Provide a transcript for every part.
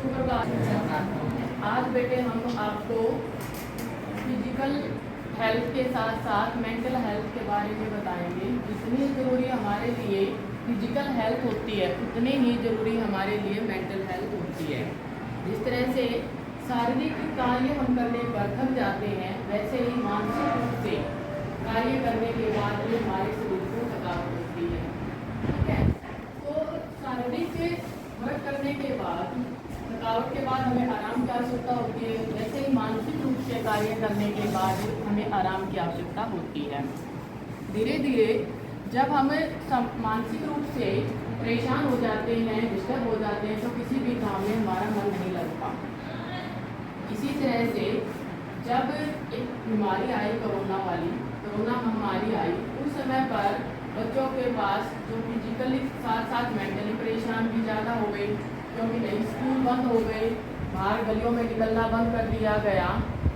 सुप्रभात। आज बेटे हम आपको फिजिकल हेल्थ के साथ साथ मेंटल हेल्थ के बारे में बताएंगे। जितनी ज़रूरी हमारे लिए फिजिकल हेल्थ होती है उतनी ही ज़रूरी हमारे लिए मेंटल हेल्थ होती है। जिस तरह से शारीरिक कार्य हम करने पर थक जाते हैं, वैसे ही मानसिक रूप से कार्य करने के बाद भी हमारे शरीर को थकावट होती है। ठीक है, तो शारीरिक वर्क करने के बाद, थकावट के बाद हमें आराम की आवश्यकता होती है, वैसे ही मानसिक रूप से कार्य करने के बाद हमें आराम की आवश्यकता होती है। धीरे धीरे जब हम मानसिक रूप से परेशान हो जाते हैं, डिस्टर्ब हो जाते हैं, तो किसी भी काम में हमारा मन नहीं लगता। इसी तरह से जब एक बीमारी आई, कोरोना महामारी आई, उस समय पर बच्चों के पास जो फिजिकली साथ साथ मेंटली परेशान भी ज़्यादा हो गए, क्योंकि नहीं स्कूल बंद हो गए, बाहर गलियों में निकलना बंद कर दिया गया।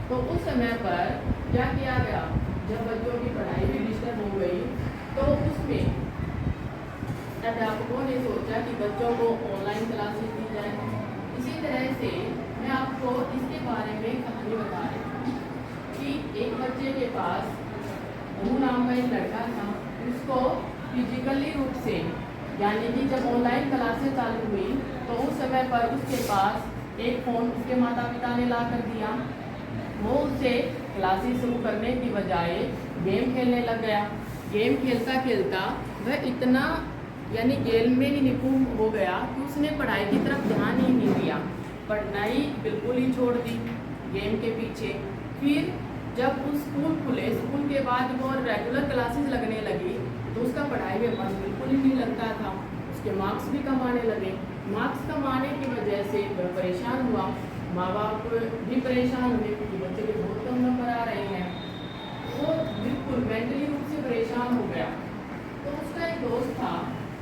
तो उस समय पर क्या किया गया, जब बच्चों की पढ़ाई भी डिस्टर्ब हो गई, तो उसमें अध्यापकों ने सोचा कि बच्चों को ऑनलाइन क्लासेस दी जाए। इसी तरह से मैं आपको इसके बारे में कहानी बता रही हूँ कि एक बच्चे के पास अनु नाम का एक लड़का था। उसको फिजिकली रूप से, यानी कि जब ऑनलाइन क्लासेस चालू हुई तो उस समय पर उसके पास एक फ़ोन उसके माता पिता ने ला कर दिया। वो उससे क्लासेस शुरू करने की बजाय गेम खेलने लग गया। गेम खेलता खेलता वह इतना यानी गेम में ही निपुण हो गया कि उसने पढ़ाई की तरफ ध्यान ही नहीं दिया, पढ़ाई बिल्कुल ही छोड़ दी गेम के पीछे। फिर जब उस स्कूल खुले, स्कूल के बाद वो रेगुलर क्लासेस लगने लगी, तो उसका पढ़ाई में मन बिल्कुल ही नहीं लगता था। उसके मार्क्स भी कम आने लगे। मार्क्स कम आने की वजह से वह परेशान हुआ। माँ बाप भी परेशान हुए क्योंकि बच्चे के बहुत कम नंबर आ रहे हैं। वो बिल्कुल मेंटली रूप से परेशान हो गया। तो उसका एक दोस्त था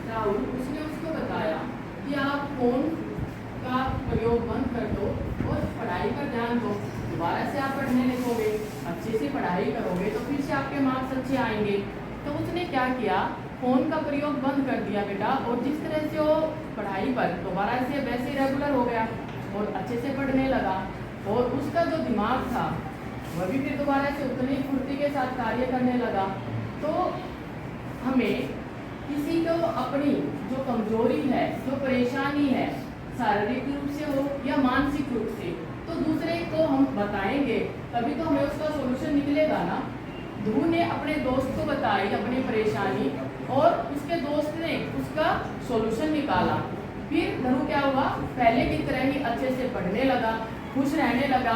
राहुल, उसने उसको बताया कि आप फ़ोन का प्रयोग बंद कर दो और पढ़ाई पर ध्यान दो। दोबारा से आप पढ़ने लगोगे, अच्छे से पढ़ाई करोगे तो फिर से आपके मार्क्स अच्छे आएंगे। तो उसने क्या किया, फ़ोन का प्रयोग बंद कर दिया बेटा, और जिस तरह से वो पढ़ाई पर दोबारा से वैसे रेगुलर हो गया और अच्छे से पढ़ने लगा। और उसका जो दिमाग था वह भी फिर दोबारा से उतनी फुर्ती के साथ कार्य करने लगा। तो हमें किसी को अपनी जो कमजोरी है, जो परेशानी है, शारीरिक रूप से हो या मानसिक रूप से, तो दूसरे को हम बताएंगे तभी तो हमें उसका सोल्यूशन निकलेगा ना। ध्रुव ने अपने दोस्त को बताई अपनी परेशानी और उसके दोस्त ने उसका सोल्यूशन निकाला। फिर ध्रुव क्या हुआ, पहले की तरह ही अच्छे से पढ़ने लगा, खुश रहने लगा।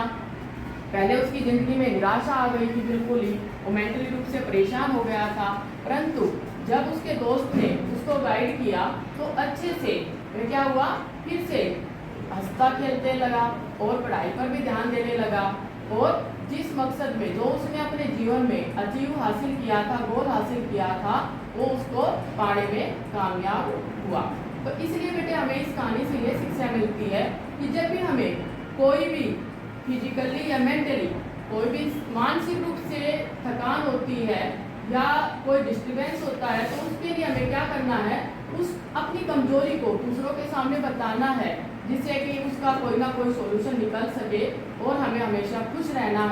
पहले उसकी ज़िंदगी में निराशा आ गई थी, बिल्कुल ही वो मेंटली रूप से परेशान हो गया था। परंतु जब उसके दोस्त ने उसको गाइड किया तो अच्छे से फिर क्या हुआ, फिर से हंसता खेलते लगा और पढ़ाई पर भी ध्यान देने लगा। और जिस मकसद में, जो उसने अपने जीवन में अचीव हासिल किया था, गोल हासिल किया था, वो उसको पाने में कामयाब हुआ। तो इसलिए बेटे हमें इस कहानी से ये शिक्षा मिलती है कि जब भी हमें कोई भी फिजिकली या मेंटली कोई भी मानसिक रूप से थकान होती है या कोई डिस्टर्बेंस होता है, तो उसके लिए हमें क्या करना है, उस अपनी कमजोरी को दूसरों के सामने बताना है, जिससे कि उसका कोई ना कोई सोल्यूशन निकल सके और हमें हमेशा खुश रहना है।